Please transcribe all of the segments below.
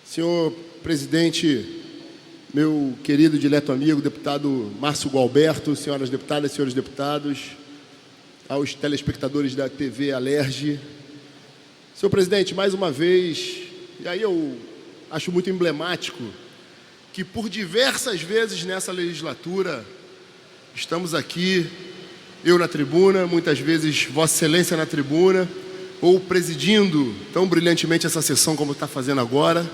Senhor presidente, meu querido e dileto amigo, deputado Márcio Gualberto, senhoras deputadas, senhores deputados, aos telespectadores da TV Alerj. Senhor presidente, mais uma vez, e aí eu acho muito emblemático que por diversas vezes nessa legislatura estamos aqui, eu na tribuna, muitas vezes Vossa Excelência na tribuna, ou presidindo tão brilhantemente essa sessão como está fazendo agora,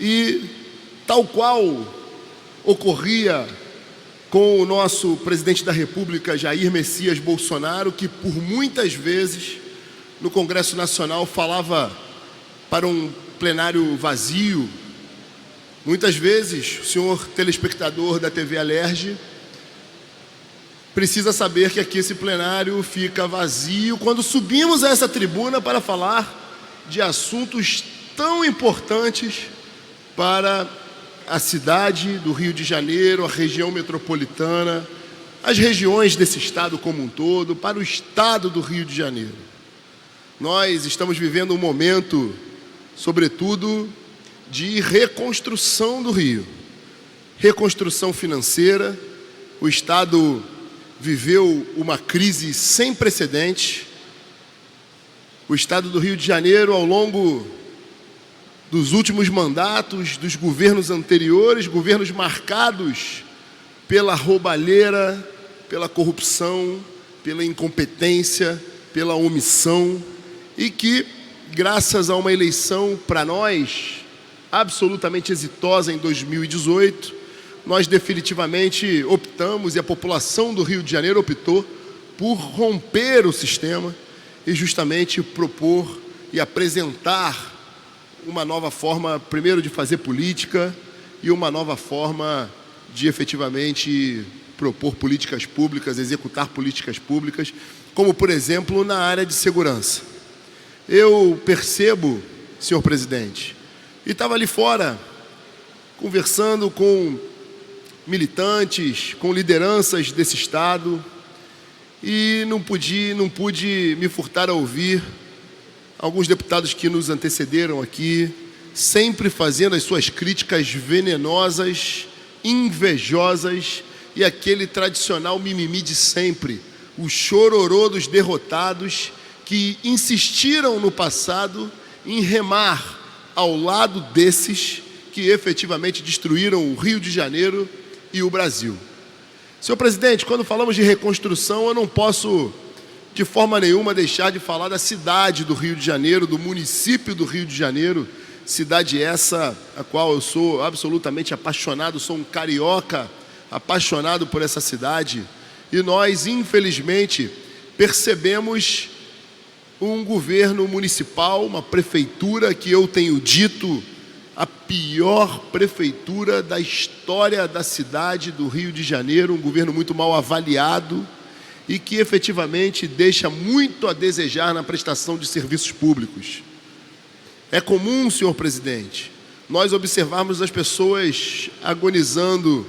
e tal qual ocorria com o nosso presidente da República, Jair Messias Bolsonaro, que por muitas vezes no Congresso Nacional falava para um plenário vazio. Muitas vezes o senhor telespectador da TV Alerj precisa saber que aqui esse plenário fica vazio quando subimos a essa tribuna para falar de assuntos tão importantes para a cidade do Rio de Janeiro, a região metropolitana, as regiões desse estado como um todo, para o estado do Rio de Janeiro. Nós estamos vivendo um momento, sobretudo, de reconstrução do Rio. Reconstrução financeira. O estado viveu uma crise sem precedentes. O estado do Rio de Janeiro, ao longo dos últimos mandatos, dos governos anteriores, governos marcados pela roubalheira, pela corrupção, pela incompetência, pela omissão, e que, graças a uma eleição, para nós, absolutamente exitosa em 2018, nós definitivamente optamos, e a população do Rio de Janeiro optou, por romper o sistema e justamente propor e apresentar uma nova forma, primeiro, de fazer política e uma nova forma de efetivamente propor políticas públicas, executar políticas públicas, como, por exemplo, na área de segurança. Eu percebo, senhor presidente, e estava ali fora, conversando com militantes, com lideranças desse estado, e não pude me furtar a ouvir alguns deputados que nos antecederam aqui, sempre fazendo as suas críticas venenosas, invejosas, e aquele tradicional mimimi de sempre, o chororô dos derrotados que insistiram no passado em remar ao lado desses que efetivamente destruíram o Rio de Janeiro e o Brasil. Senhor presidente, quando falamos de reconstrução, eu não posso de forma nenhuma deixar de falar da cidade do Rio de Janeiro, do município do Rio de Janeiro, cidade essa a qual eu sou absolutamente apaixonado, sou um carioca apaixonado por essa cidade, e nós, infelizmente, percebemos um governo municipal, uma prefeitura que eu tenho dito a pior prefeitura da história da cidade do Rio de Janeiro, um governo muito mal avaliado e que efetivamente deixa muito a desejar na prestação de serviços públicos. É comum, senhor presidente, nós observarmos as pessoas agonizando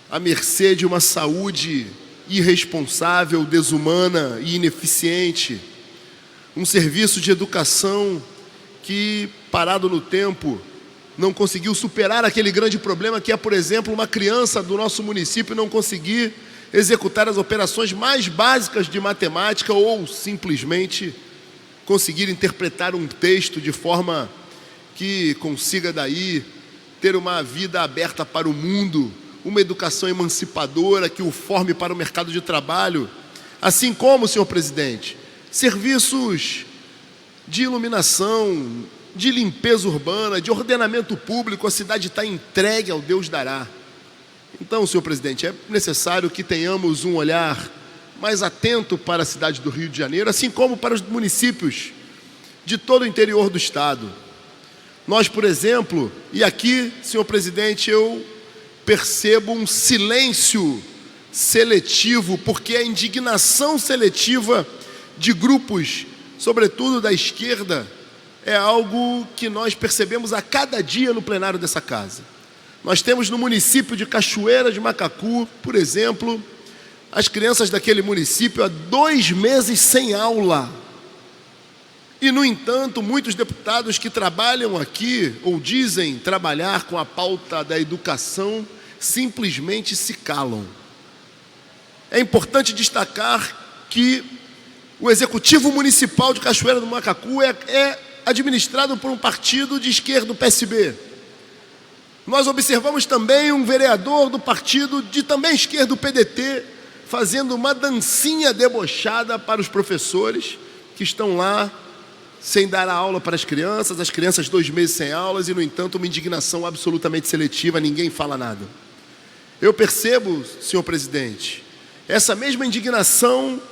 à mercê de uma saúde irresponsável, desumana e ineficiente, um serviço de educação que, parado no tempo, não conseguiu superar aquele grande problema que é, por exemplo, uma criança do nosso município não conseguir executar as operações mais básicas de matemática ou simplesmente conseguir interpretar um texto de forma que consiga daí ter uma vida aberta para o mundo, uma educação emancipadora que o forme para o mercado de trabalho, assim como, senhor presidente, serviços de iluminação, de limpeza urbana, de ordenamento público, a cidade está entregue ao Deus dará. Então, senhor presidente, é necessário que tenhamos um olhar mais atento para a cidade do Rio de Janeiro, assim como para os municípios de todo o interior do estado. Nós, por exemplo, e aqui, senhor presidente, eu percebo um silêncio seletivo, porque a indignação seletiva de grupos, sobretudo da esquerda, é algo que nós percebemos a cada dia no plenário dessa casa. Nós temos no município de Cachoeira de Macacu, por exemplo, as crianças daquele município há 2 meses sem aula. E, no entanto, muitos deputados que trabalham aqui, ou dizem trabalhar com a pauta da educação, simplesmente se calam. É importante destacar que o Executivo Municipal de Cachoeira do Macacu é administrado por um partido de esquerda, o PSB. Nós observamos também um vereador do partido de também esquerda, o PDT, fazendo uma dancinha debochada para os professores que estão lá sem dar a aula para as crianças 2 meses sem aulas e, no entanto, uma indignação absolutamente seletiva, ninguém fala nada. Eu percebo, senhor presidente, essa mesma indignação,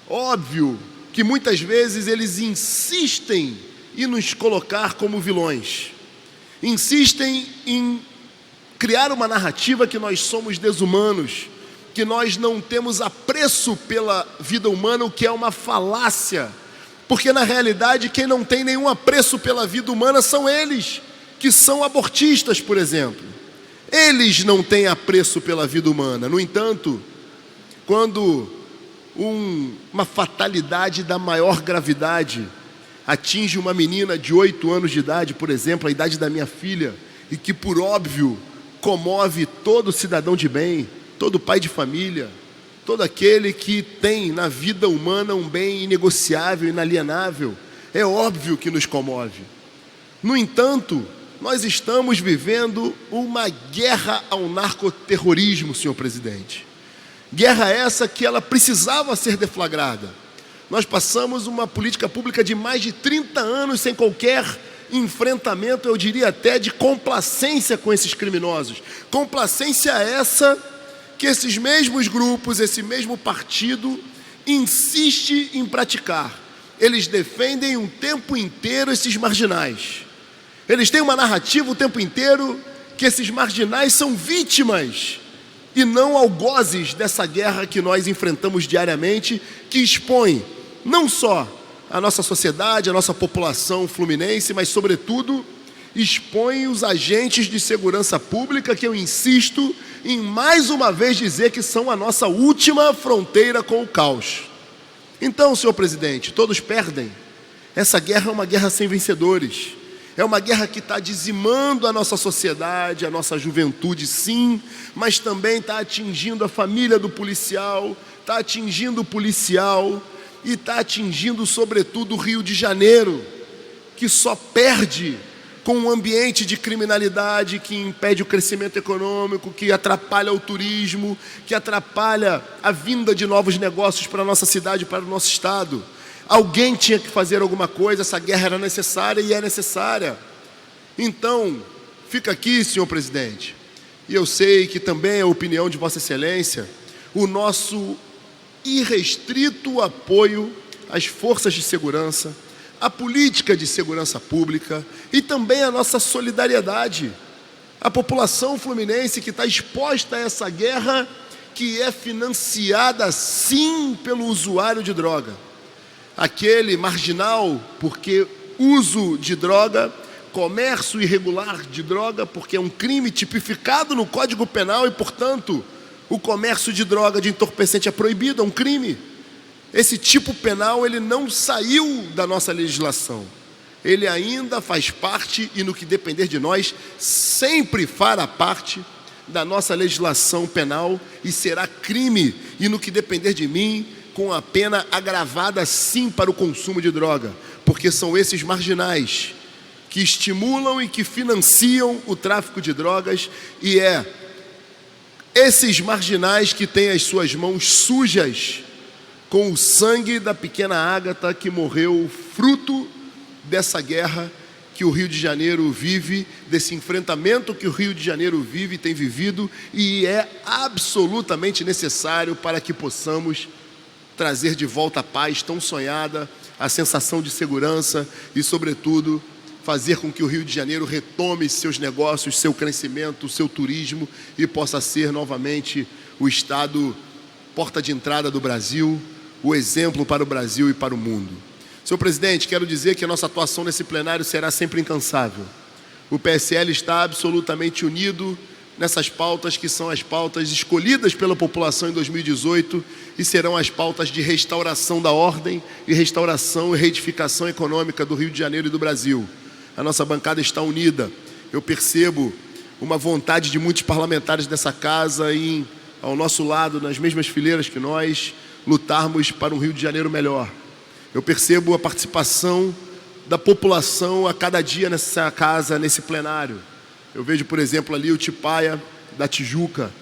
óbvio que muitas vezes eles insistem em nos colocar como vilões, insistem em criar uma narrativa que nós somos desumanos, que nós não temos apreço pela vida humana, o que é uma falácia, porque na realidade quem não tem nenhum apreço pela vida humana são eles, que são abortistas, por exemplo. Eles não têm apreço pela vida humana. No entanto, quando uma fatalidade da maior gravidade atinge uma menina de 8 anos de idade, por exemplo, a idade da minha filha, e que por óbvio comove todo cidadão de bem, todo pai de família, todo aquele que tem na vida humana um bem inegociável, inalienável, é óbvio que nos comove. No entanto, nós estamos vivendo uma guerra ao narcoterrorismo, senhor presidente. Guerra essa que ela precisava ser deflagrada. Nós passamos uma política pública de mais de 30 anos sem qualquer enfrentamento, eu diria até de complacência com esses criminosos. Complacência essa que esses mesmos grupos, esse mesmo partido, insiste em praticar. Eles defendem o tempo inteiro esses marginais. Eles têm uma narrativa o tempo inteiro que esses marginais são vítimas e não algozes dessa guerra que nós enfrentamos diariamente, que expõe não só a nossa sociedade, a nossa população fluminense, mas, sobretudo, expõe os agentes de segurança pública, que eu insisto em mais uma vez dizer que são a nossa última fronteira com o caos. Então, senhor presidente, todos perdem. Essa guerra é uma guerra sem vencedores. É uma guerra que está dizimando a nossa sociedade, a nossa juventude, sim, mas também está atingindo a família do policial, está atingindo o policial e está atingindo, sobretudo, o Rio de Janeiro, que só perde com um ambiente de criminalidade que impede o crescimento econômico, que atrapalha o turismo, que atrapalha a vinda de novos negócios para a nossa cidade, para o nosso estado. Alguém tinha que fazer alguma coisa, essa guerra era necessária e é necessária. Então, fica aqui, senhor presidente, e eu sei que também é a opinião de Vossa Excelência, o nosso irrestrito apoio às forças de segurança, à política de segurança pública e também a nossa solidariedade à população fluminense que está exposta a essa guerra que é financiada, sim, pelo usuário de droga. Aquele marginal, porque uso de droga, comércio irregular de droga, porque é um crime tipificado no Código Penal e, portanto, o comércio de droga, de entorpecente é proibido, é um crime. Esse tipo penal, ele não saiu da nossa legislação. Ele ainda faz parte, e no que depender de nós, sempre fará parte da nossa legislação penal e será crime, e no que depender de mim, com a pena agravada sim para o consumo de droga, porque são esses marginais que estimulam e que financiam o tráfico de drogas, e é esses marginais que têm as suas mãos sujas com o sangue da pequena Ágata que morreu fruto dessa guerra que o Rio de Janeiro vive, desse enfrentamento que o Rio de Janeiro vive e tem vivido, e é absolutamente necessário para que possamos trazer de volta a paz tão sonhada, a sensação de segurança e, sobretudo, fazer com que o Rio de Janeiro retome seus negócios, seu crescimento, seu turismo e possa ser novamente o estado porta de entrada do Brasil, o exemplo para o Brasil e para o mundo. Senhor presidente, quero dizer que a nossa atuação nesse plenário será sempre incansável. O PSL está absolutamente unido nessas pautas que são as pautas escolhidas pela população em 2018 e serão as pautas de restauração da ordem e restauração e reedificação econômica do Rio de Janeiro e do Brasil. A nossa bancada está unida. Eu percebo uma vontade de muitos parlamentares dessa casa em, ao nosso lado, nas mesmas fileiras que nós, lutarmos para um Rio de Janeiro melhor. Eu percebo a participação da população a cada dia nessa casa, nesse plenário. Eu vejo, por exemplo, ali o Tipaia da Tijuca,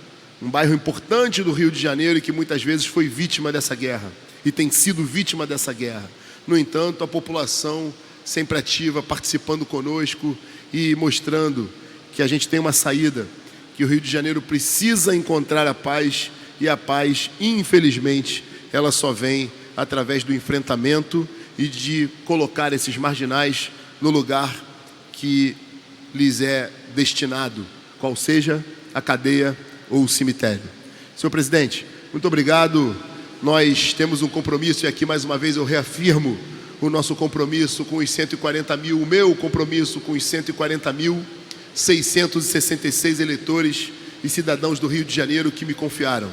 um bairro importante do Rio de Janeiro e que muitas vezes foi vítima dessa guerra e tem sido vítima dessa guerra. No entanto, a população sempre ativa, participando conosco e mostrando que a gente tem uma saída, que o Rio de Janeiro precisa encontrar a paz e a paz, infelizmente, ela só vem através do enfrentamento e de colocar esses marginais no lugar que lhes é destinado, qual seja a cadeia ou o cemitério. Senhor presidente, muito obrigado. Nós temos um compromisso e aqui mais uma vez eu reafirmo o nosso compromisso com os 140 mil, o meu compromisso com os 140.666 eleitores e cidadãos do Rio de Janeiro que me confiaram.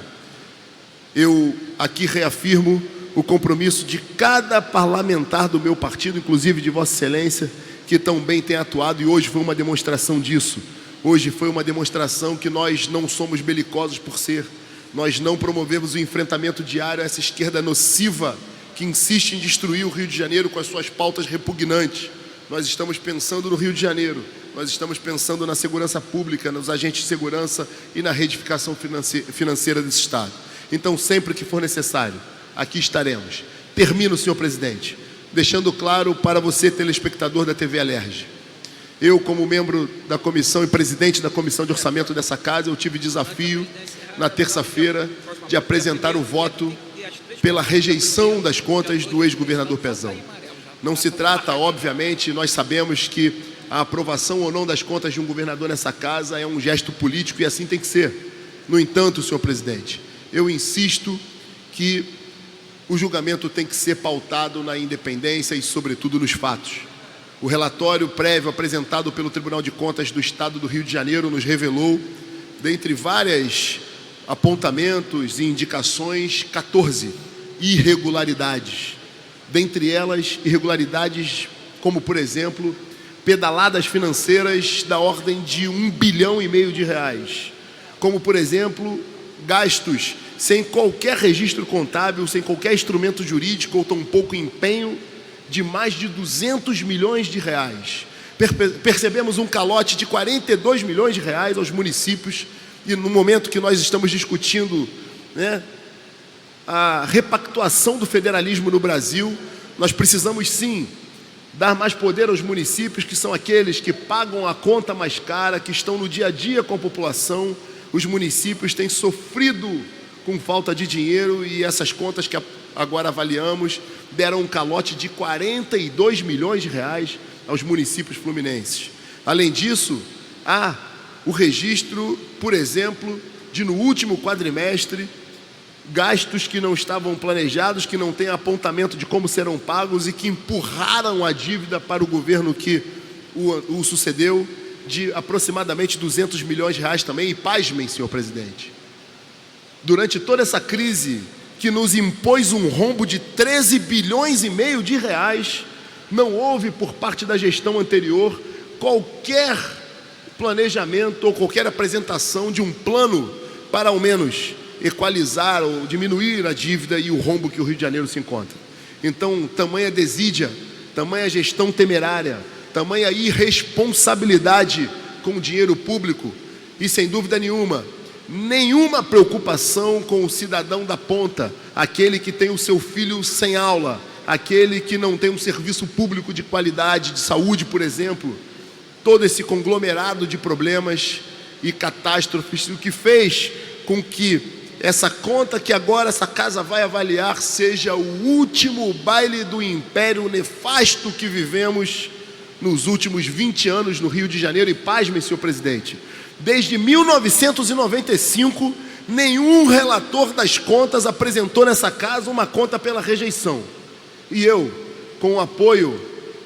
Eu aqui reafirmo o compromisso de cada parlamentar do meu partido, inclusive de Vossa Excelência, que tão bem tem atuado, e hoje foi uma demonstração disso. Hoje foi uma demonstração que nós não somos belicosos por ser. Nós não promovemos o enfrentamento diário a essa esquerda nociva que insiste em destruir o Rio de Janeiro com as suas pautas repugnantes. Nós estamos pensando no Rio de Janeiro, nós estamos pensando na segurança pública, nos agentes de segurança e na reedificação financeira desse Estado. Então, sempre que for necessário, aqui estaremos. Termino, senhor presidente, deixando claro para você, telespectador da TV Alerj. Eu, como membro da comissão e presidente da comissão de orçamento dessa casa, eu tive desafio, na terça-feira, de apresentar o voto pela rejeição das contas do ex-governador Pezão. Não se trata, obviamente, nós sabemos que a aprovação ou não das contas de um governador nessa casa é um gesto político e assim tem que ser. No entanto, senhor presidente, eu insisto que o julgamento tem que ser pautado na independência e, sobretudo, nos fatos. O relatório prévio apresentado pelo Tribunal de Contas do Estado do Rio de Janeiro nos revelou, dentre vários apontamentos e indicações, 14 irregularidades. Dentre elas, irregularidades como, por exemplo, pedaladas financeiras da ordem de R$1,5 bilhão de reais. Como, por exemplo, gastos sem qualquer registro contábil, sem qualquer instrumento jurídico ou tampouco empenho de mais de R$200 milhões. Percebemos um calote de R$42 milhões aos municípios e no momento que nós estamos discutindo, a repactuação do federalismo no Brasil, nós precisamos sim dar mais poder aos municípios, que são aqueles que pagam a conta mais cara, que estão no dia a dia com a população. Os municípios têm sofrido com falta de dinheiro e essas contas que agora avaliamos deram um calote de R$42 milhões aos municípios fluminenses. Além disso, há o registro, por exemplo, de no último quadrimestre, gastos que não estavam planejados, que não têm apontamento de como serão pagos e que empurraram a dívida para o governo que o sucedeu, de aproximadamente R$200 milhões também. E pasmem, senhor presidente, durante toda essa crise que nos impôs um rombo de R$13,5 bilhões não houve por parte da gestão anterior qualquer planejamento ou qualquer apresentação de um plano para ao menos equalizar ou diminuir a dívida e o rombo que o Rio de Janeiro se encontra. Então, tamanha desídia, tamanha gestão temerária, tamanha irresponsabilidade com o dinheiro público e, sem dúvida nenhuma preocupação com o cidadão da ponta, aquele que tem o seu filho sem aula, aquele que não tem um serviço público de qualidade, de saúde, por exemplo. Todo esse conglomerado de problemas e catástrofes, o que fez com que essa conta que agora essa casa vai avaliar seja o último baile do império nefasto que vivemos nos últimos 20 anos no Rio de Janeiro. E pasmem, senhor presidente, desde 1995, nenhum relator das contas apresentou nessa casa uma conta pela rejeição. E eu, com o apoio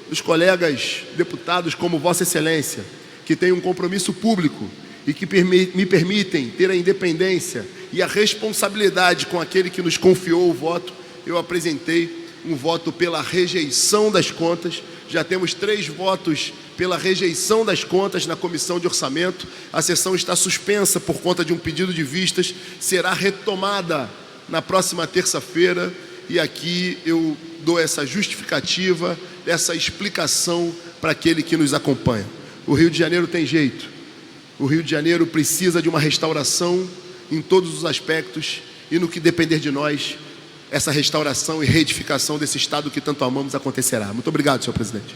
dos colegas deputados como Vossa Excelência, que tem um compromisso público e que me permitem ter a independência e a responsabilidade com aquele que nos confiou o voto, eu apresentei um voto pela rejeição das contas. Já temos 3 votos pela rejeição das contas na Comissão de Orçamento. A sessão está suspensa por conta de um pedido de vistas, será retomada na próxima terça-feira, e aqui eu dou essa justificativa, essa explicação para aquele que nos acompanha. O Rio de Janeiro tem jeito. O Rio de Janeiro precisa de uma restauração em todos os aspectos, e no que depender de nós, essa restauração e reedificação desse Estado que tanto amamos acontecerá. Muito obrigado, senhor presidente.